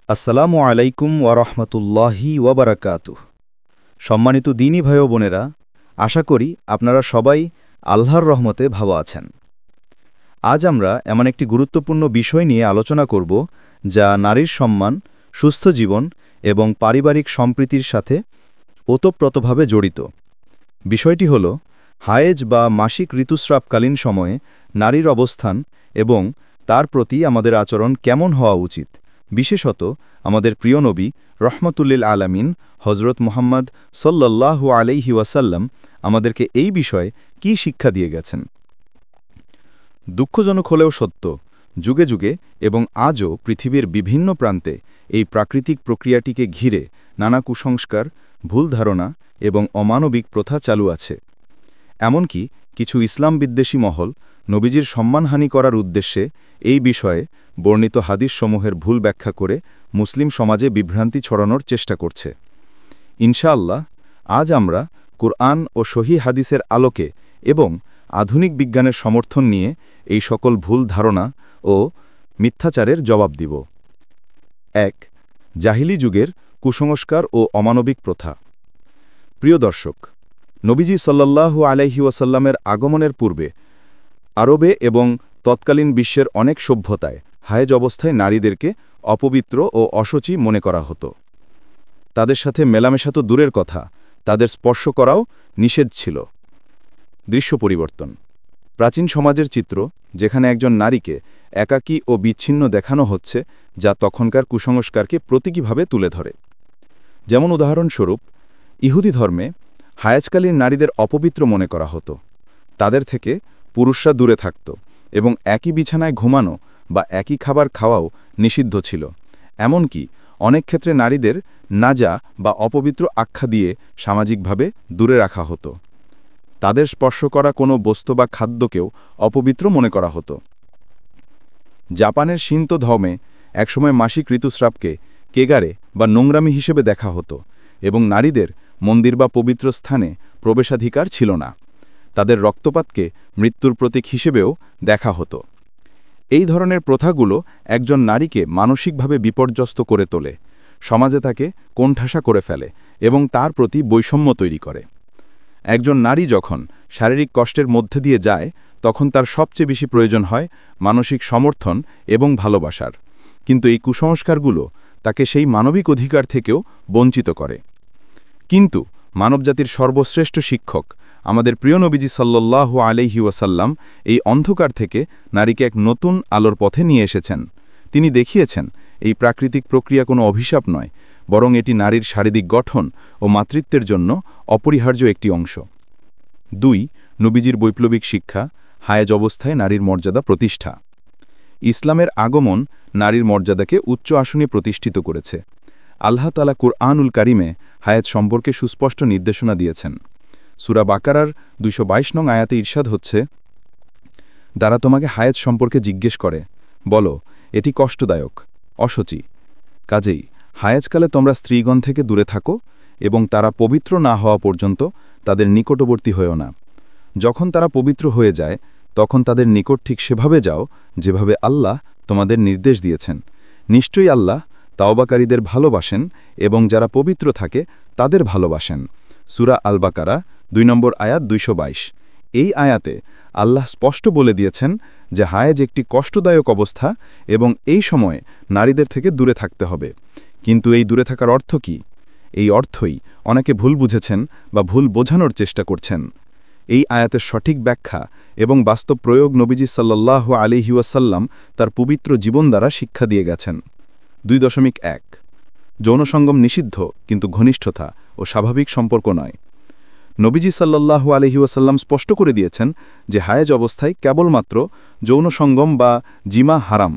আসসালামু আলাইকুম ওয়ারহমতুল্লাহি ওয়াবারাকাতুহ। সম্মানিত দিনী ভাই ও বোনেরা, আশা করি আপনারা সবাই আল্লাহর রহমতে ভালো আছেন। আজ আমরা এমন একটি গুরুত্বপূর্ণ বিষয় নিয়ে আলোচনা করব যা নারীর সম্মান, সুস্থ জীবন এবং পারিবারিক সম্প্রীতির সাথে ওতপ্রোতভাবে জড়িত। বিষয়টি হল হায়েজ বা মাসিক ঋতুস্রাবকালীন সময়ে নারীর অবস্থান এবং তার প্রতি আমাদের আচরণ কেমন হওয়া উচিত। বিশেষত আমাদের প্রিয় নবী রহমতুল্লিল আলামিন হজরত মুহাম্মদ সাল্লাল্লাহু আলাইহি ওয়াসাল্লাম আমাদেরকে এই বিষয়ে কি শিক্ষা দিয়ে গেছেন। দুঃখজনক হলেও সত্য, যুগে যুগে এবং আজও পৃথিবীর বিভিন্ন প্রান্তে এই প্রাকৃতিক প্রক্রিয়াটিকে ঘিরে নানা কুসংস্কার, ভুল ধারণা এবং অমানবিক প্রথা চালু আছে। এমনকি কিছু ইসলাম বিদ্বেষী মহল নবীজির সম্মানহানি করার উদ্দেশ্যে এই বিষয়ে বর্ণিত হাদিসসমূহের ভুল ব্যাখ্যা করে মুসলিম সমাজে বিভ্রান্তি ছড়ানোর চেষ্টা করছে। ইনশাআল্লাহ আজ আমরা কুরআন ও সহিহ হাদিসের আলোকে এবং আধুনিক বিজ্ঞানের সমর্থন নিয়ে এই সকল ভুল ধারণা ও মিথ্যাচারের জবাব দিব। ১. জাহিলি যুগের কুসংস্কার ও অমানবিক প্রথা। প্রিয় দর্শক, নবীজি সাল্লাল্লাহু আলাইহি ওয়াসাল্লামের আগমনের পূর্বে আরবে এবং তৎকালীন বিশ্বের অনেক সভ্যতায় হায়েজ অবস্থায় নারীদেরকে অপবিত্র ও অসুচি মনে করা হতো। তাদের সাথে মেলামেশা তো দূরের কথা, তাদের স্পর্শ করাও নিষেধ ছিল। দৃশ্য পরিবর্তন। প্রাচীন সমাজের চিত্র, যেখানে একজন নারীকে একাকী ও বিচ্ছিন্ন দেখানো হচ্ছে, যা তখনকার কুসংস্কারকে প্রতীকীভাবে তুলে ধরে। যেমন উদাহরণস্বরূপ, ইহুদি ধর্মে হায়েজকালীন নারীদের অপবিত্র মনে করা হতো। তাদের থেকে পুরুষরা দূরে থাকত এবং একই বিছানায় ঘুমানো বা একই খাবার খাওয়াও নিষিদ্ধ ছিল। এমনকি অনেক ক্ষেত্রে নারীদের নাজা বা অপবিত্র আখ্যা দিয়ে সামাজিকভাবে দূরে রাখা হতো। তাদের স্পর্শ করা কোনো বস্তু বা খাদ্যকেও অপবিত্র মনে করা হতো। জাপানের শিন্তো ধর্মে একসময় মাসিক ঋতুস্রাবকে কেগারে বা নোংরামি হিসেবে দেখা হতো এবং নারীদের মন্দির বা পবিত্র স্থানে প্রবেশাধিকার ছিল না। তাদের রক্তপাতকে মৃত্যুর প্রতীক হিসেবেও দেখা হতো। এই ধরনের প্রথাগুলো একজন নারীকে মানসিকভাবে বিপর্যস্ত করে তোলে, সমাজে তাকে কোণঠাসা করে ফেলে এবং তার প্রতি বৈষম্য তৈরি করে। একজন নারী যখন শারীরিক কষ্টের মধ্যে দিয়ে যায়, তখন তার সবচেয়ে বেশি প্রয়োজন হয় মানসিক সমর্থন এবং ভালোবাসার। কিন্তু এই কুসংস্কারগুলো তাকে সেই মানবিক অধিকার থেকেও বঞ্চিত করে। কিন্তু মানবজাতির সর্বশ্রেষ্ঠ শিক্ষক আমাদের প্রিয় নবীজি সাল্লাল্লাহু আলাইহি ওয়াসাল্লাম এই অন্ধকার থেকে নারীকে এক নতুন আলোর পথে নিয়ে এসেছেন। তিনি দেখিয়েছেন এই প্রাকৃতিক প্রক্রিয়া কোনো অভিশাপ নয়, বরং এটি নারীর শারীরিক গঠন ও মাতৃত্বের জন্য অপরিহার্য একটি অংশ। ২. নবীজির বৈপ্লবিক শিক্ষা, হায়েজ অবস্থায় নারীর মর্যাদা প্রতিষ্ঠা। ইসলামের আগমন নারীর মর্যাদাকে উচ্চ আসনে প্রতিষ্ঠিত করেছে। আল্লাহ তাআলা কুরআনুল কারিমে হায়েজ সম্পর্কে সুস্পষ্ট নির্দেশনা দিয়েছেন। সূরা বাকারার ২২২ নং আয়াতে ইরশাদ হচ্ছে, যারা তোমাকে হায়েজ সম্পর্কে জিজ্ঞেস করে, বলো এটি কষ্টদায়ক, অসুচি। কাজেই হায়েজকালে তোমরা স্ত্রীগণ থেকে দূরে থাকো এবং তারা পবিত্র না হওয়া পর্যন্ত তাদের নিকটবর্তী হয়েও না। যখন তারা পবিত্র হয়ে যায়, তখন তাদের নিকট ঠিক সেভাবে যাও যেভাবে আল্লাহ তোমাদের নির্দেশ দিয়েছেন। নিশ্চয়ই আল্লাহ তাওবাকারীদের ভালোবাসেন এবং যারা পবিত্র থাকে তাদের ভালোবাসেন। সূরা আল বাকারা ২ নম্বর আয়াত ২২২। এই আয়াতে আল্লাহ স্পষ্ট বলে দিয়েছেন যে হায়েজ একটি কষ্টদায়ক অবস্থা এবং এই সময়ে নারীদের থেকে দূরে থাকতে হবে। কিন্তু এই দূরে থাকার অর্থ কি? এই অর্থই অনেকে ভুল বুঝেছেন বা ভুল বোঝানোর চেষ্টা করছেন। এই আয়াতের সঠিক ব্যাখ্যা এবং বাস্তব প্রয়োগ নবীজি সাল্লাল্লাহু আলাইহি ওয়াসাল্লাম তার পবিত্র জীবন দ্বারা শিক্ষা দিয়ে গেছেন। ২.১ যৌনসঙ্গম নিষিদ্ধ, কিন্তু ঘনিষ্ঠতা ও স্বাভাবিক সম্পর্ক নয়। নবীজি সাল্লাল্লাহু আলাইহি ওয়াসাল্লাম স্পষ্ট করে দিয়েছেন যে হায়েজ অবস্থায় কেবলমাত্র যৌনসঙ্গম বা জিমা হারাম,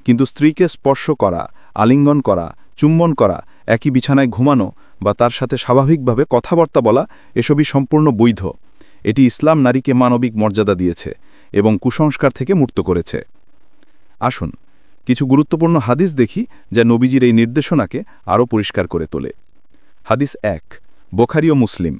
কিন্তু স্ত্রীকে স্পর্শ করা, আলিঙ্গন করা, চুম্বন করা, একই বিছানায় ঘুমানো বা তার সাথে স্বাভাবিকভাবে কথাবার্তা বলা এসবই সম্পূর্ণ বৈধ। এটি ইসলাম নারীকে মানবিক মর্যাদা দিয়েছে এবং কুসংস্কার থেকে মুক্ত করেছে। আসুন কিছু গুরুত্বপূর্ণ হাদিস দেখি যা নবীজির এই নির্দেশনাকে আরও পরিষ্কার করে তোলে। হাদিস ১, বুখারী ও মুসলিম।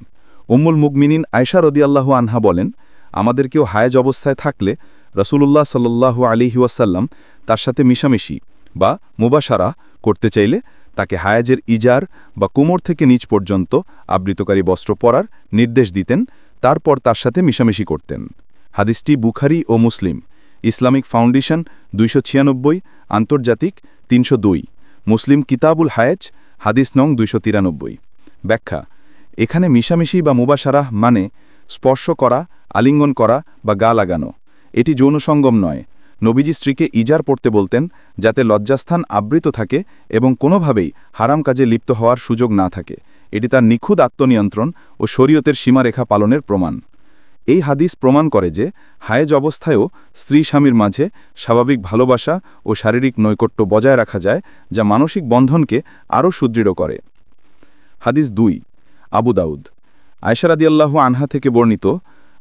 উম্মুল মুমিনিন আয়েশা রাদিয়াল্লাহু আনহা বলেন, আমাদের কেউ হায়েজ অবস্থায় থাকলে রাসূলুল্লাহ সাল্লাল্লাহু আলাইহি ওয়াসাল্লাম তার সাথে মিশামিশি বা মুবাশারা করতে চাইলে তাকে হায়াজের ইজার বা কোমর থেকে নিচ পর্যন্ত আবৃতকারী বস্ত্র পরার নির্দেশ দিতেন, তারপর তার সাথে মিশামিশি করতেন। হাদিসটি বুখারী ও মুসলিম, ইসলামিক ফাউন্ডেশন 296, আন্তর্জাতিক 302, মুসলিম কিতাবুল হায়েজ, হাদিস নং 293। ব্যাখ্যা: এখানে মিশামিশি বা মুবাশারাহ মানে স্পর্শ করা, আলিঙ্গন করা বা গা লাগানো। এটি যৌন সঙ্গম নয়। নবীজি স্ত্রীকে ইজার পড়তে বলতেন যাতে লজ্জাস্থান আবৃত থাকে এবং কোনোভাবেই হারাম কাজে লিপ্ত হওয়ার সুযোগ না থাকে। এটি তার নিখুঁত আত্মনিয়ন্ত্রণ ও শরীয়তের সীমারেখা পালনের প্রমাণ। এই হাদিস প্রমাণ করে যে হায়েজ অবস্থায়ও স্ত্রী স্বামীর মাঝে স্বাভাবিক ভালোবাসা ও শারীরিক নৈকট্য বজায় রাখা যায়, যা মানসিক বন্ধনকে আরও সুদৃঢ় করে। হাদিস 2, আবু দাউদ। আয়েশা রাদিয়াল্লাহু আনহা থেকে বর্ণিত,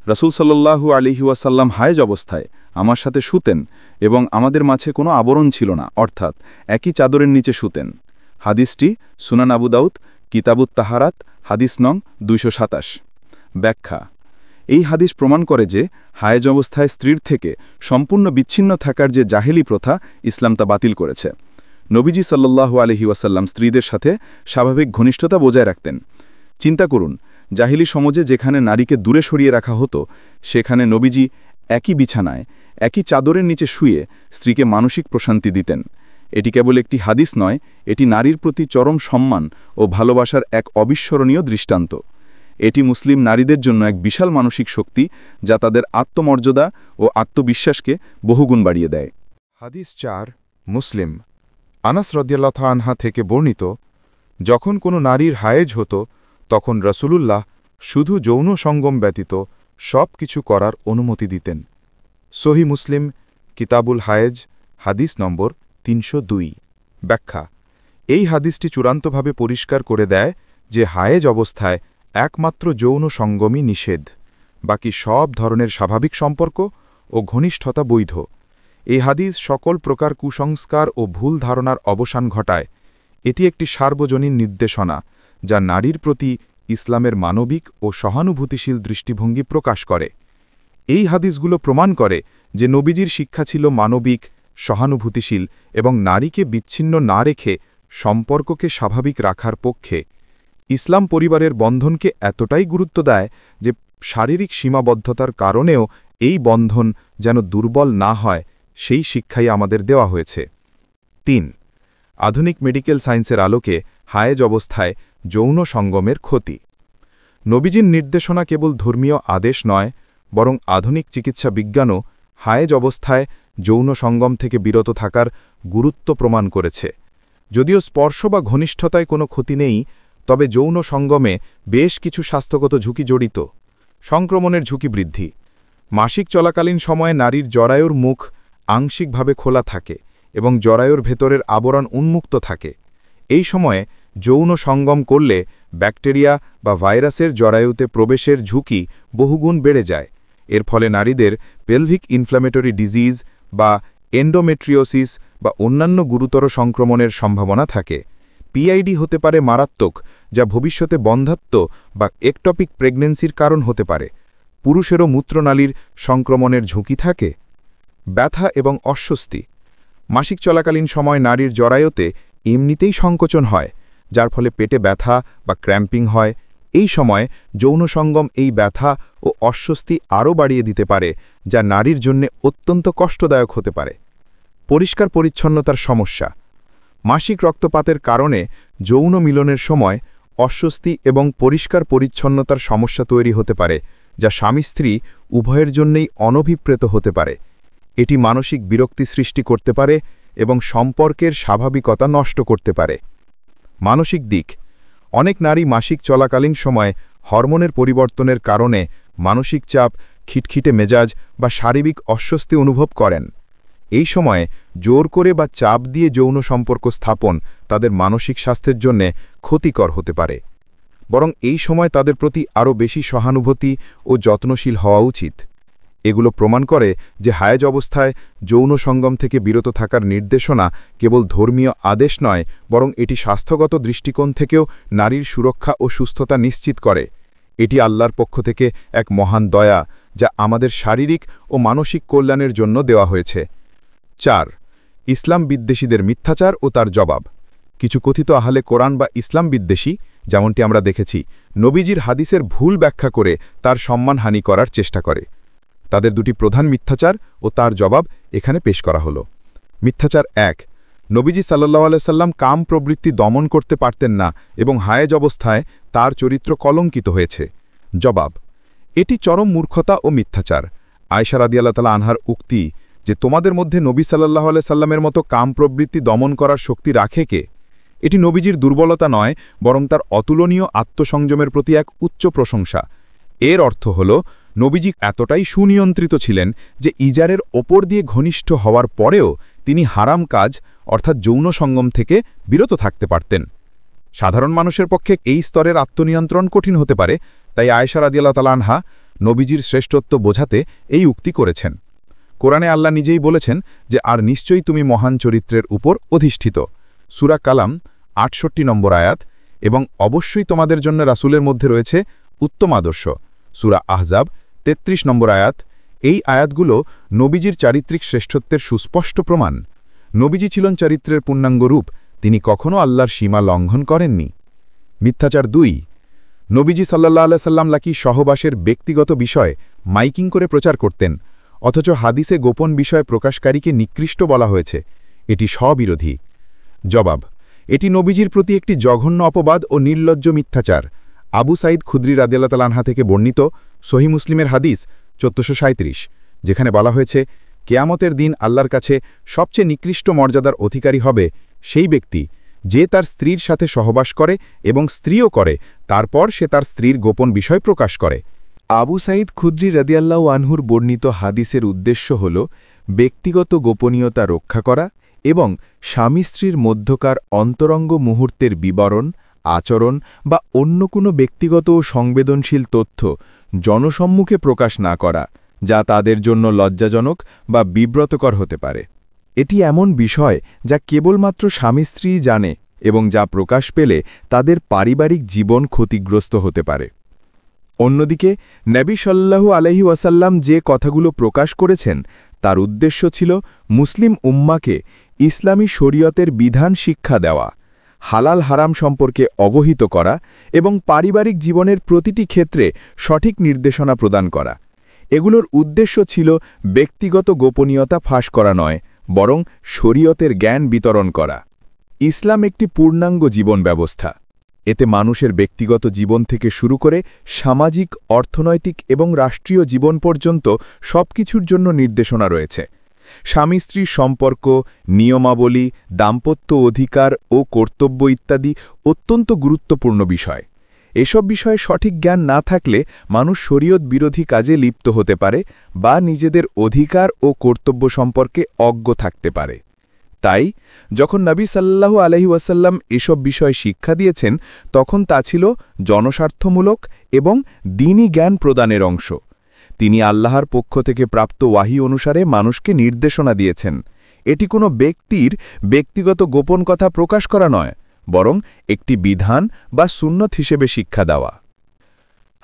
রাসূল সাল্লাল্লাহু আলাইহি ওয়াসাল্লাম হায়েজ অবস্থায় আমার সাথে শুতেন এবং আমাদের মাঝে কোনো আবরণ ছিল না, অর্থাৎ একই চাদরের নিচে শুতেন। হাদিসটি সুনান আবু দাউদ, কিতাবুত তাহারাত, হাদিস নং 227। ব্যাখ্যা: এই হাদিস প্রমাণ করে যে হায়েজ অবস্থায় স্ত্রীর থেকে সম্পূর্ণ বিচ্ছিন্ন থাকার যে জাহেলি প্রথা, ইসলাম তা বাতিল করেছে। নবীজি সাল্লাল্লাহু আলাইহি ওয়াসাল্লাম স্ত্রীদের সাথে স্বাভাবিক ঘনিষ্ঠতা বজায় রাখতেন। চিন্তা করুন, জাহিলি সমাজে যেখানে নারীকে দূরে সরিয়ে রাখা হতো, সেখানে নবীজি একই বিছানায় একই চাদরের নিচে শুয়ে স্ত্রীকে মানসিক প্রশান্তি দিতেন। এটি কেবল একটি হাদিস নয়, এটি নারীর প্রতি চরম সম্মান ও ভালোবাসার এক অবিস্মরণীয় দৃষ্টান্ত। এটি মুসলিম নারীদের জন্য এক বিশাল মানসিক শক্তি, যা তাদের আত্মমর্যাদা ও আত্মবিশ্বাসকে বহুগুণ বাড়িয়ে দেয়। হাদিস 4, মুসলিম। আনাস রাদিয়াল্লাহু আনহা থেকে বর্ণিত, যখন কোনো নারীর হায়েজ হতো তখন রাসূলুল্লাহ শুধু যৌন সঙ্গম ব্যতীত সব কিছু করার অনুমতি দিতেন। সহিহ মুসলিম, কিতাবুল হায়েজ, হাদিস নম্বর 302। ব্যাখ্যা: এই হাদিসটি চূড়ান্তভাবে পরিষ্কার করে দেয় যে হায়েজ অবস্থায় একমাত্র যৌন সঙ্গমই নিষেধ, বাকি সব ধরনের স্বাভাবিক সম্পর্ক ও ঘনিষ্ঠতা বৈধ। এই হাদিস সকল প্রকার কুসংস্কার ও ভুল ধারণার অবসান ঘটায়। এটি একটি সার্বজনীন নির্দেশনা, যা নারীর প্রতি ইসলামের মানবিক ও সহানুভূতিশীল দৃষ্টিভঙ্গি প্রকাশ করে। এই হাদিসগুলো প্রমাণ করে যে নবীজির শিক্ষা ছিল মানবিক, সহানুভূতিশীল এবং নারীকে বিচ্ছিন্ন না রেখে সম্পর্ককে স্বাভাবিক রাখার পক্ষে। ইসলাম পরিবারের বন্ধনকে এতটাই গুরুত্ব দেয় যে শারীরিক সীমাবদ্ধতার কারণেও এই বন্ধন যেন দুর্বল না হয়, সেই শিক্ষাই আমাদের দেওয়া হয়েছে। 3, আধুনিক মেডিকেল সায়েন্সের আলোকে হায়েজ অবস্থায় যৌন সঙ্গমের ক্ষতি। নবীজির নির্দেশনা কেবল ধর্মীয় আদেশ নয়, বরং আধুনিক চিকিৎসা বিজ্ঞানও হায়েজ অবস্থায় যৌন সঙ্গম থেকে বিরত থাকার গুরুত্ব প্রমাণ করেছে। যদিও স্পর্শ বা ঘনিষ্ঠতায় কোনো ক্ষতি নেই, তবে যৌন সঙ্গমে বেশ কিছু স্বাস্থ্যগত ঝুঁকি জড়িত। সংক্রমণের ঝুঁকি বৃদ্ধি। মাসিক চলাকালীন সময়ে নারীর জরায়ুর মুখ আংশিকভাবে খোলা থাকে এবং জরায়ুর ভেতরের আবরণ উন্মুক্ত থাকে। এই সময়ে যৌন সঙ্গম করলে ব্যাকটেরিয়া বা ভাইরাসের জরায়ুতে প্রবেশের ঝুঁকি বহুগুণ বেড়ে যায়। এর ফলে নারীদের পেলভিক ইনফ্ল্যামেটরি ডিজিজ বা এন্ডোমেট্রিওসিস বা অন্যান্য গুরুতর সংক্রমণের সম্ভাবনা থাকে। পিআইডি হতে পারে মারাত্মক, যা ভবিষ্যতে বন্ধ্যাত্ব বা একটপিক প্রেগন্যান্সির কারণ হতে পারে। পুরুষেরও মূত্রনালীর সংক্রমণের ঝুঁকি থাকে। ব্যথা এবং অস্বস্তি। মাসিক চলাকালীন সময় নারীর জরায়ুতে এমনিতেই সংকোচন হয়, যার ফলে পেটে ব্যথা বা ক্র্যাম্পিং হয়। এই সময় যৌন সঙ্গম এই ব্যথা ও অস্বস্তি আরও বাড়িয়ে দিতে পারে, যা নারীর জন্য অত্যন্ত কষ্টদায়ক হতে পারে। পরিষ্কার পরিচ্ছন্নতার সমস্যা। মাসিক রক্তপাতের কারণে যৌন মিলনের সময় অস্বস্তি এবং পরিষ্কার পরিচ্ছন্নতার সমস্যা তৈরি হতে পারে, যা স্বামী স্ত্রী উভয়ের জন্যই অনভিপ্রেত হতে পারে। এটি মানসিক বিরক্তি সৃষ্টি করতে পারে এবং সম্পর্কের স্বাভাবিকতা নষ্ট করতে পারে। মানসিক দিক। অনেক নারী মাসিক চলাকালীন সময় হরমোনের পরিবর্তনের কারণে মানসিক চাপ, খিটখিটে মেজাজ বা শারীরিক অস্বস্তি অনুভব করেন। এই সময়ে জোর করে বা চাপ দিয়ে যৌন সম্পর্ক স্থাপন তাদের মানসিক স্বাস্থ্যের জন্য ক্ষতিকর হতে পারে। বরং এই সময় তাদের প্রতি আরও বেশি সহানুভূতি ও যত্নশীল হওয়া উচিত। এগুলো প্রমাণ করে যে হায়েজ অবস্থায় যৌন সঙ্গম থেকে বিরত থাকার নির্দেশনা কেবল ধর্মীয় আদেশ নয়, বরং এটি স্বাস্থ্যগত দৃষ্টিকোণ থেকেও নারীর সুরক্ষা ও সুস্থতা নিশ্চিত করে। এটি আল্লাহর পক্ষ থেকে এক মহান দয়া, যা আমাদের শারীরিক ও মানসিক কল্যাণের জন্য দেওয়া হয়েছে। 4, ইসলাম বিদ্বেষীদের মিথ্যাচার ও তার জবাব। কিছু কথিত আহলে কোরআন বা ইসলাম বিদ্বেষী, যেমনটি আমরা দেখেছি, নবীজির হাদিসের ভুল ব্যাখ্যা করে তার সম্মানহানি করার চেষ্টা করে। তাদের দুটি প্রধান মিথ্যাচার ও তার জবাব এখানে পেশ করা হলো। মিথ্যাচার ১। নবীজি সাল্লাল্লাহু আলাইহি সাল্লাম কাম প্রবৃত্তি দমন করতে পারতেন না এবং হায়েজ অবস্থায় তার চরিত্র কলঙ্কিত হয়েছে। জবাব: এটি চরম মূর্খতা ও মিথ্যাচার। আয়েশা রাদিয়াল্লাহু তাআলা আনহার উক্তি যে তোমাদের মধ্যে নবী সাল্লাল্লাহু আলাইহি সাল্লামের মতো কাম প্রবৃত্তি দমন করার শক্তি রাখে কে, এটি নবীজির দুর্বলতা নয়, বরং তার অতুলনীয় আত্মসংযমের প্রতি এক উচ্চ প্রশংসা। এর অর্থ হল নবীজি এতটাই সুনিয়ন্ত্রিত ছিলেন যে ইজারের ওপর দিয়ে ঘনিষ্ঠ হওয়ার পরেও তিনি হারাম কাজ অর্থাৎ যৌন সঙ্গম থেকে বিরত থাকতে পারতেন। সাধারণ মানুষের পক্ষে এই স্তরের আত্মনিয়ন্ত্রণ কঠিন হতে পারে, তাই আয়েশা রাদিয়াল্লাহু তাআলা আনহা নবীজির শ্রেষ্ঠত্ব বোঝাতে এই উক্তি করেছেন। কোরআনে আল্লাহ নিজেই বলেছেন যে আর নিশ্চয়ই তুমি মহান চরিত্রের উপর অধিষ্ঠিত। সূরা কালাম ৬৮ নম্বর আয়াত। এবং অবশ্যই তোমাদের জন্য রাসূলের মধ্যে রয়েছে উত্তম আদর্শ। সূরা আহজাব ৩৩ নম্বর আয়াত। এই আয়াতগুলো নবীজির চারিত্রিক শ্রেষ্ঠত্বের সুস্পষ্ট প্রমাণ। নবীজি ছিলেন চরিত্রের পূর্ণাঙ্গ রূপ, তিনি কখনও আল্লাহর সীমা লঙ্ঘন করেননি। মিথ্যাচার ২। নবীজি সাল্লাল্লাহু আলাইহি সাল্লাম লাকি সহবাসের ব্যক্তিগত বিষয় মাইকিং করে প্রচার করতেন, অথচ হাদিসে গোপন বিষয় প্রকাশকারীকে নিকৃষ্ট বলা হয়েছে। এটি স্ববিরোধী। জবাব: এটি নবীজির প্রতি একটি জঘন্য অপবাদ ও নির্লজ্জ মিথ্যাচার। আবু সাঈদ খুদরি রাদিয়াল্লাহু তাআলা আনহু থেকে বর্ণিত সহিহ মুসলিমের হাদিস ১৪৩৭, যেখানে বলা হয়েছে, কেয়ামতের দিন আল্লাহর কাছে সবচেয়ে নিকৃষ্ট মর্যাদার অধিকারী হবে সেই ব্যক্তি যে তার স্ত্রীর সাথে সহবাস করে এবং স্ত্রীও করে, তারপর সে তার স্ত্রীর গোপন বিষয় প্রকাশ করে। আবু সাঈদ খুদরি রাদিয়াল্লাহু আনহুর বর্ণিত হাদিসের উদ্দেশ্য হল ব্যক্তিগত গোপনীয়তা রক্ষা করা এবং স্বামী স্ত্রীর মধ্যকার অন্তরঙ্গ মুহূর্তের বিবরণ, আচরণ বা অন্য কোনো ব্যক্তিগত ও সংবেদনশীল তথ্য জনসম্মুখে প্রকাশ না করা, যা তাদের জন্য লজ্জাজনক বা বিব্রতকর হতে পারে। এটি এমন বিষয় যা কেবলমাত্র স্বামী স্ত্রী জানে এবং যা প্রকাশ পেলে তাদের পারিবারিক জীবন ক্ষতিগ্রস্ত হতে পারে। অন্যদিকে নবী সাল্লাল্লাহু আলাইহি ওয়াসাল্লাম যে কথাগুলো প্রকাশ করেছেন তার উদ্দেশ্য ছিল মুসলিম উম্মাকে ইসলামী শরীয়তের বিধান শিক্ষা দেওয়া, হালাল হারাম সম্পর্কে অবহিত করা এবং পারিবারিক জীবনের প্রতিটি ক্ষেত্রে সঠিক নির্দেশনা প্রদান করা। এগুলোর উদ্দেশ্য ছিল ব্যক্তিগত গোপনীয়তা ফাঁস করা নয়, বরং শরীয়তের জ্ঞান বিতরণ করা। ইসলাম একটি পূর্ণাঙ্গ জীবন ব্যবস্থা। এতে মানুষের ব্যক্তিগত জীবন থেকে শুরু করে সামাজিক, অর্থনৈতিক এবং রাষ্ট্রীয় জীবন পর্যন্ত সবকিছুর জন্য নির্দেশনা রয়েছে। স্বামী স্ত্রীর সম্পর্ক, নিয়মাবলী, দাম্পত্য অধিকার ও কর্তব্য ইত্যাদি অত্যন্ত গুরুত্বপূর্ণ বিষয়। এসব বিষয়ে সঠিক জ্ঞান না থাকলে মানুষ শরীয়ত বিরোধী কাজে লিপ্ত হতে পারে বা নিজেদের অধিকার ও কর্তব্য সম্পর্কে অজ্ঞ থাকতে পারে। তাই যখন নবী সাল্লাল্লাহু আলাইহি ওয়াসাল্লাম এসব বিষয় শিক্ষা দিয়েছেন, তখন তা ছিল জনস্বার্থমূলক এবং দ্বীনি জ্ঞান প্রদানের অংশ। তিনি আল্লাহর পক্ষ থেকে প্রাপ্ত ওয়াহী অনুসারে মানুষকে নির্দেশনা দিয়েছেন। এটি কোনো ব্যক্তির ব্যক্তিগত গোপন কথা প্রকাশ করা নয়, বরং একটি বিধান বা সুন্নত হিসেবে শিক্ষা দেওয়া।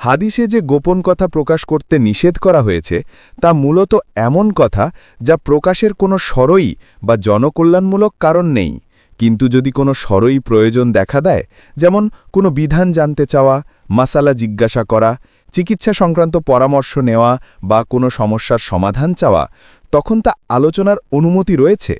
হাদিসে যে গোপন কথা প্রকাশ করতে নিষেধ করা হয়েছে তা মূলত এমন কথা যা প্রকাশের কোনো সরই বা জনকল্যাণমূলক কারণ নেই, কিন্তু যদি কোনো সরই প্রয়োজন দেখা দেয়, যেমন কোনো বিধান জানতে চাওয়া, মাসালা জিজ্ঞাসা করা, চিকিৎসা সংক্রান্ত পরামর্শ নেওয়া বা কোনো সমস্যার সমাধান চাওয়া, তখন তা আলোচনার অনুমতি রয়েছে।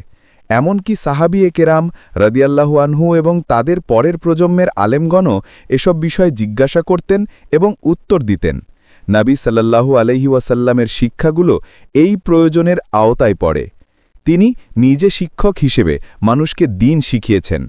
এমনকি সাহাবী কেরাম রাদিয়াল্লাহু আনহু এবং তাদের পরের প্রজন্মের আলেমগণও এসব বিষয় জিজ্ঞাসা করতেন এবং উত্তর দিতেন। নবী সাল্লাল্লাহু আলাইহি ওয়াসাল্লামের শিক্ষাগুলো এই প্রয়োজনের আওতায় পড়ে। তিনি নিজে শিক্ষক হিসেবে মানুষকে দ্বীন শিখিয়েছেন।